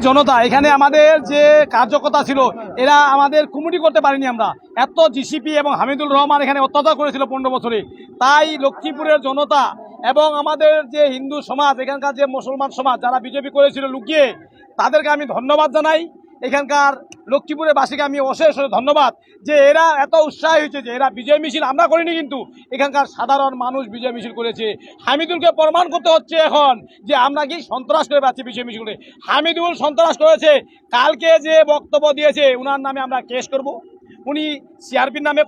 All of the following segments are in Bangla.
জনতা এখানে আমাদের যে কার্যকর্তা ছিল এরা আমাদের কমিটি করতে পারিনি। আমরা এত জিসিপি এবং হামিদুল রহমান এখানে অত্যাচার করেছিল 15 বছরে। তাই লক্ষ্মীপুরের জনতা এবং আমাদের যে হিন্দু সমাজ, এখানকার যে মুসলমান সমাজ যারা বিজেপি করেছিল লুকিয়ে, তাদেরকে আমি ধন্যবাদ জানাই। এখানকার লক্ষ্মীপুরের বাসীকে আমি অশেষ ধন্যবাদ যে এরা এত উৎসাহী হয়েছে যে এরা বিজয় মিছিল আমরা করিনি, কিন্তু এখানকার সাধারণ মানুষ বিজয় মিছিল করেছে। হামিদুলকে প্রমাণ করতে হচ্ছে এখন যে আমরা কি সন্ত্রাস করে পাচ্ছি বিজয় মিছিল করে। হামিদুল সন্ত্রাস করেছে। কালকে যে বক্তব্য দিয়েছে উনার নামে আমরা কেস করব। উনি সিআরপির নামে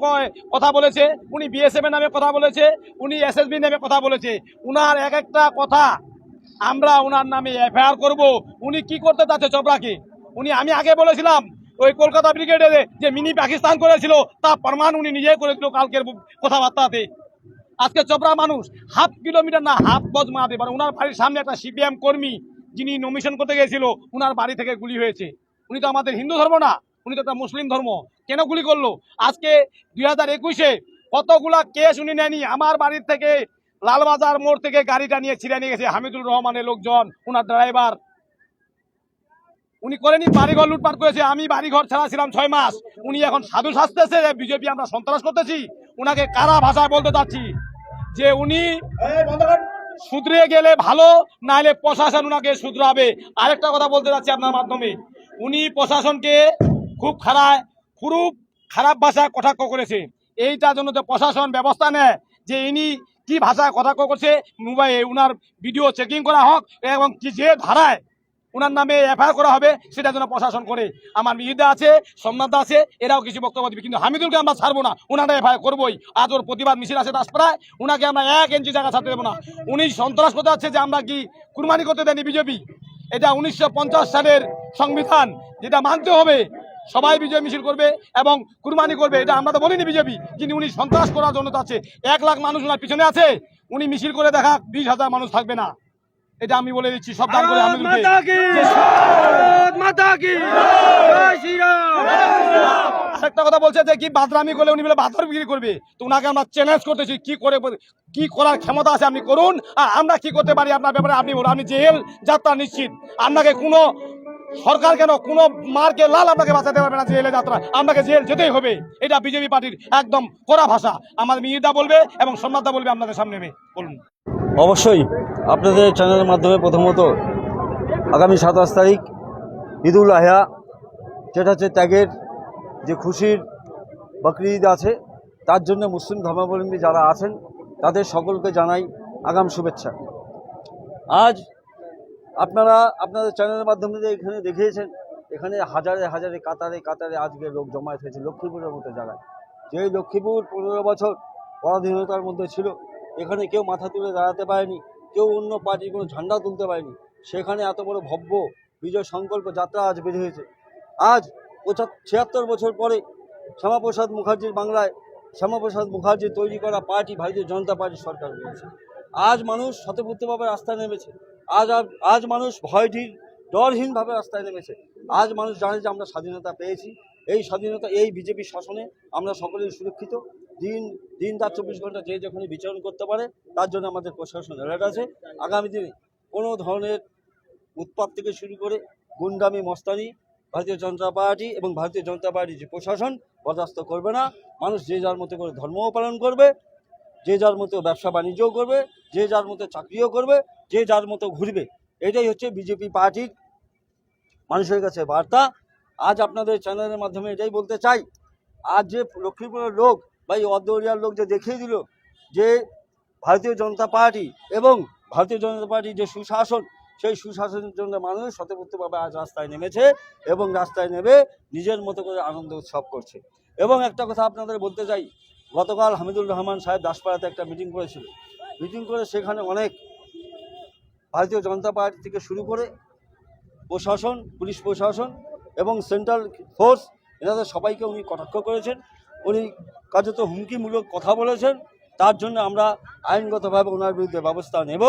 কথা বলেছে, উনি বিএসএফ এর নামে কথা বলেছে, উনি এসএসবির নামে কথা বলেছে। উনার এক একটা কথা আমরা উনার নামে এফআইআর করব। উনি কি করতে চাচ্ছে চপড়াকে? আমি আগে বলেছিলাম ওই কলকাতা ব্রিগেডে যে মিনি পাকিস্তান করেছিল তা প্রমাণ উনি নিজেই করেছিল কালকের কথাবার্তাতে। আজকে চপড়া মানুষ হাফ কিলোমিটার না হাফ গজ মারতে পারে। উনার বাড়ির সামনে একটা সিপিএম কর্মী যিনি নমিশন করতে গেছিল, উনার বাড়ি থেকে গুলি হয়েছে। উনি তো আমাদের হিন্দু ধর্ম না, উনি তো একটা মুসলিম ধর্ম, কেন গুলি করলো? আজকে 2021-এ কতগুলা কেস উনি নেয়নি। আমার বাড়ির থেকে লালবাজার মোড় থেকে গাড়িটা নিয়ে ছিঁড়ে নিয়ে গেছে হামিদুল রহমানের লোকজন, উনার ড্রাইভার। উনি করেনি, বাড়িঘর লুটপাট করেছে। আমি বাড়িঘর ছাড়া ছিলাম 6 মাস। উনি এখন সাধু সাজতেছে বিজেপি আমরা সন্ত্রাস করতেছি। উনাকে কারা ভাষায় বলতে চাচ্ছি যে উনি শুধরে গেলে ভালো, নাহলে প্রশাসন উনাকে শুধরাবে। আরেকটা কথা বলতে চাচ্ছি আপনার মাধ্যমে, উনি প্রশাসনকে খুব খারাপ ভাষায় কটাক্ষ করেছে। এইটার জন্য যে প্রশাসন ব্যবস্থা নেয় যে ইনি কি ভাষায় কটাক্ষ করছে, মোবাইলে উনার ভিডিও চেকিং করা হোক এবং কি যে ধারায় উনার নামে এফআইআর করা হবে সেটা যেন প্রশাসন করে। আমার মিহিদা আছে, সোমনাথ আছে, এরাও কিছু বক্তব্য দিবে, কিন্তু হামিদুলকে আমরা ছাড়বো না। উনারা এফআইআর করবোই। আজ ওর প্রতিবাদ মিছিল আছে দাসপাড়ায়, উনাকে আমরা 1 ইঞ্চি জায়গা ছাড়তে দেবো না। উনি সন্ত্রাস করতে যাচ্ছে যে আমরা কি কুরবানি করতে দেয়নি বিজেপি। এটা 1950 সালের সংবিধান, যেটা মানতে হবে। সবাই বিজয় মিছিল করবে এবং কুরবানি করবে, এটা আমরা তো বলিনি বিজেপি, কিন্তু উনি সন্ত্রাস করার জন্য আছে। 1 লাখ মানুষ ওনার পিছনে আছে। উনি মিছিল করে দেখা 20,000 মানুষ থাকবে না, এটা আমি বলে দিচ্ছি সব দান করে। একটা কথা বলছে যে কি বাদরামি করলে উনি বলে বাদর বিক্রি করবে, তো উনাকে আমরা চ্যালেঞ্জ করতেছি কি করার ক্ষমতা আছে আপনি করুন, আর আমরা কি করতে পারি আপনার ব্যাপারে আপনি বলুন। আপনি জেল যাত্রা নিশ্চিত, আপনাকে কোনো সরকার কেন কোনো মারকে লাল আপনাকে বাঁচাতে পারবে না। জেলে যাত্রা আপনাকে জেল যেতেই হবে, এটা বিজেপি পার্টির একদম কড়া ভাষা। আমার মিহিরদা বলবে এবং সোমনাথদা বলবে আপনাদের সামনে। বলুন। অবশ্যই আপনাদের চ্যানেলের মাধ্যমে প্রথমত আগামী 27 তারিখ ঈদুল আজহা, যেটা হচ্ছে ত্যাগের যে খুশির বকরি ঈদ আছে, তার জন্য মুসলিম ধর্মাবলম্বী যারা আছেন তাদের সকলকে জানাই আগাম শুভেচ্ছা। আজ আপনারা আপনাদের চ্যানেলের মাধ্যমে যে এখানে দেখিয়েছেন, এখানে হাজারে হাজারে কাতারে আজকে লোক জমায়েত হয়েছে লক্ষ্মীপুরের মতো জায়গায়। যেই লক্ষ্মীপুর 15 বছর পরাধীনতার মধ্যে ছিল, এখানে কেউ মাথা তুলে দাঁড়াতে পারেনি, কেউ অন্য পার্টির কোনো ঝান্ডা তুলতে পারেনি। সেখানে এত বড় ভব্য বিজয় সংকল্প যাত্রা আজ বের হয়েছে। আজ 76 বছর পরে শ্যামাপ্রসাদ মুখার্জির বাংলায় শ্যামাপ্রসাদ মুখার্জি তৈরি করা পার্টি ভারতীয় জনতা পার্টি সরকার রয়েছে। আজ মানুষ স্বতঃস্ফূর্তভাবে রাস্তায় নেমেছে। আজ মানুষ ভয়হীন ডরহীনভাবে রাস্তায় নেমেছে। আজ মানুষ জানে যে আমরা স্বাধীনতা পেয়েছি। এই স্বাধীনতা, এই বিজেপি শাসনে আমরা সকলেই সুরক্ষিত। দিন রাত 24 ঘন্টা যে যেখানে বিচরণ করতে পারে, তার জন্য আমাদের প্রশাসন অ্যালার্ট আছে। আগামী দিনে কোনো ধরনের উৎপাত থেকে শুরু করে গুন্ডামি মস্তানি ভারতীয় জনতা পার্টি এবং ভারতীয় জনতা পার্টির যে প্রশাসন বরদাস্ত করবে না। মানুষ যে যার মতো করে ধর্মও পালন করবে, যে যার মতো ব্যবসা বাণিজ্যও করবে, যে যার মতো চাকরিও করবে, যে যার মতো ঘুরবে। এটাই হচ্ছে বিজেপি পার্টির মানুষের কাছে বার্তা। আজ আপনাদের চ্যানেলের মাধ্যমে এটাই বলতে চাই, আজ যে লক্ষ্মীপুরের লোক বা এই অদ্দরিয়ার লোক যে দেখিয়ে দিল যে ভারতীয় জনতা পার্টি এবং ভারতীয় জনতা পার্টির যে সুশাসন, সেই সুশাসনের জন্য মানুষ স্বতঃস্ফূর্তভাবে আজ রাস্তায় নেমেছে এবং রাস্তায় নেমে নিজের মতো করে আনন্দ উৎসব করছে। এবং একটা কথা আপনাদের বলতে চাই, গতকাল হামিদুল রহমান সাহেব দাসপাড়াতে একটা মিটিং করেছিল। মিটিং করে সেখানে অনেক ভারতীয় জনতা পার্টি থেকে শুরু করে প্রশাসন, পুলিশ প্রশাসন এবং সেন্ট্রাল ফোর্স, এনাদের সবাইকে উনি কটাক্ষ করেছেন। উনি কার্যত হুমকিমূলক কথা বলেছেন। তার জন্য আমরা আইনগতভাবে ওনার বিরুদ্ধে ব্যবস্থা নেব।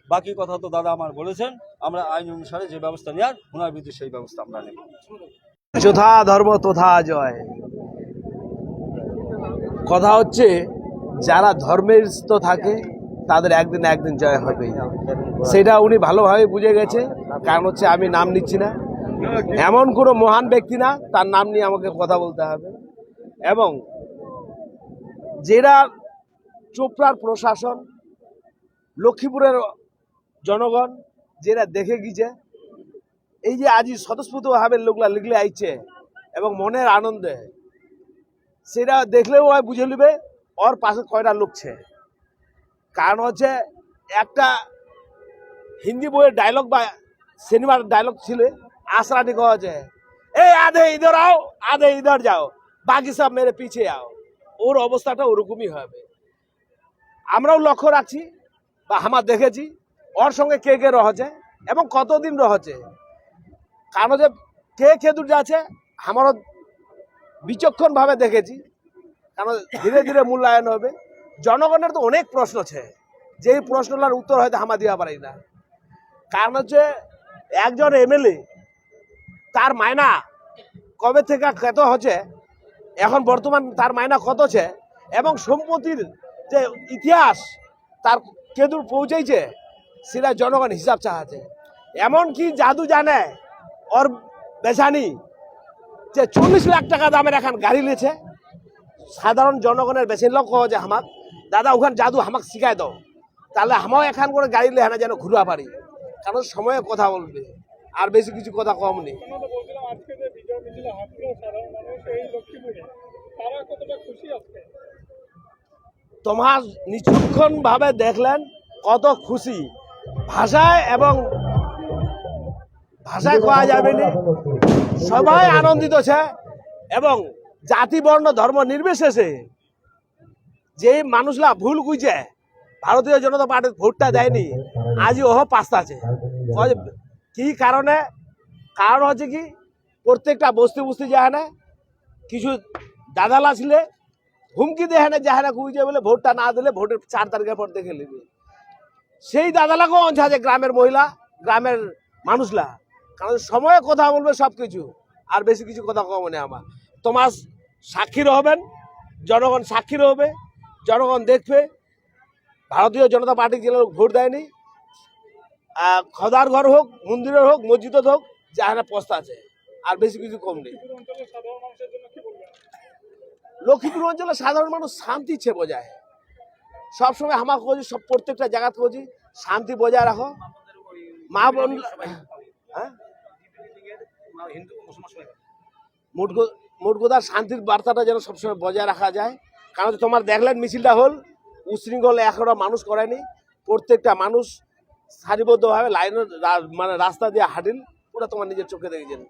বাকি কথা তো দাদা আমার বলেছেন, আমরা আইন অনুসারে যে ব্যবস্থা নেওয়ার ওনার বিরুদ্ধে সেই ব্যবস্থা আমরা নেব। যথা ধর্ম তথা জয়। কথা হচ্ছে যারা ধর্মের তো থাকে তাদের একদিন একদিন জয় হবেই, সেটা উনি ভালোভাবে বুঝে গেছে। কারণ হচ্ছে আমি নাম নিচ্ছি না, এমন কোনো মহান ব্যক্তি না তার নাম নিয়ে আমাকে কথা বলতে হবে। এবং যেটা চোপড়ার প্রশাসন, লক্ষ্মীপুরের জনগণ যেটা দেখে গিয়েছে, এই যে আজ স্বতঃস্ফূর্তভাবে লোকলা লিখলে আইছে এবং মনের আনন্দে, সেটা দেখলেও হয় বুঝে নেবে ওর পাশে কয়টা লোকছে। কারণ হচ্ছে একটা হিন্দি বইয়ের ডায়লগ বা সিনেমার ডায়লগ ছিল, আসরানি কওয়া যায়, এই আধে ইধর আও আধে ইধর যাও, বাকি সব মেরে পিছে আও। ওর অবস্থাটা ওরকমই হবে। আমরাও লক্ষ্য রাখছি বা আমার দেখেছি ওর সঙ্গে কে কে রয়েছে এবং কতদিন রয়েছে। কারণ যে কে খেদুর যাচ্ছে আমারও বিচক্ষণভাবে দেখেছি। কারণ ধীরে ধীরে মূল্যায়ন হবে। জনগণের তো অনেক প্রশ্ন আছে, যেই প্রশ্নটার উত্তর হয়তো আমরা দিতে পারি না। কারণ হচ্ছে একজন এমএলএ তার মায়না কবে থেকে কত হচ্ছে, এখন বর্তমান তার মায়না কত আছে, এবং সম্পত্তির যে ইতিহাস তার কেদূর পৌঁছেছে সেটা জনগণ হিসাব চাহাচ্ছে। এমনকি জাদু জানে ওর বেচানি যে 40 লাখ টাকা দামের এখন গাড়ি নিয়েছে। সাধারণ জনগণের বেশি লোক যে হামাক দাদা ওখানে জাদু হামাক শিখাই দাও, তাহলে আমাও এখান করে গাড়ি লেহে না যেন ঘুরা পারি। কারণ সময়ে কথা বলবে, আর বেশি কিছু কথা কম নেই। তোমার নিচুক্ষণ ভাবে দেখলেন কত খুশি, ভাষায় এবং ভাষায় কোয়া যাবে না, সবাই আনন্দিত আছে। এবং জাতি বর্ণ ধর্ম নির্বিশেষে যে মানুষরা ভুল বুঝে ভারতীয় জনতা পার্টির ভোটটা দেয়নি, আজই ওহ পাস্তাছে। কি কারণে? কারণ হচ্ছে কি, প্রত্যেকটা বস্তি বস্তি যায় না, কিছু দাদালা ছিলে হুমকি দেয় না, যাহারা কুইছে বলে ভোটটা না দিলে ভোটের 4 তারিখের পর দেখে নেবে। সেই দাদালাকেও অঞ্চাছে গ্রামের মহিলা, গ্রামের মানুষরা। কারণ সময়ে কথা বলবে সব কিছু, আর বেশি কিছু কথা কম নেই। আমার তোমার সাক্ষী হবেন, জনগণ সাক্ষী হবে, জনগণ দেখবে ভারতীয় জনতা পার্টি যে লোক ভোট দেয়নি, খদার ঘর হোক, মন্দিরের হোক, মসজিদের হোক, যাহারা পস্তা আছে, আর বেশি কিছু কম নেই। লক্ষ্মীপুর অঞ্চলে সাধারণ মানুষ শান্তি ইচ্ছে বজায় সবসময় আমার খোঁজি, সব প্রত্যেকটা জায়গা খোঁজি শান্তি বজায় রাখো। মা বোন মোট কথা শান্তির বার্তাটা যেন সবসময় বজায় রাখা যায়। কারণ তোমার দেখলেন মিছিলটা হল উশৃঙ্খল, একটা মানুষ করেনি, প্রত্যেকটা মানুষ সারিবদ্ধভাবে লাইনের মানে রাস্তা দিয়ে হাঁটিল, ওটা তোমার নিজের চোখে দেখেছেন।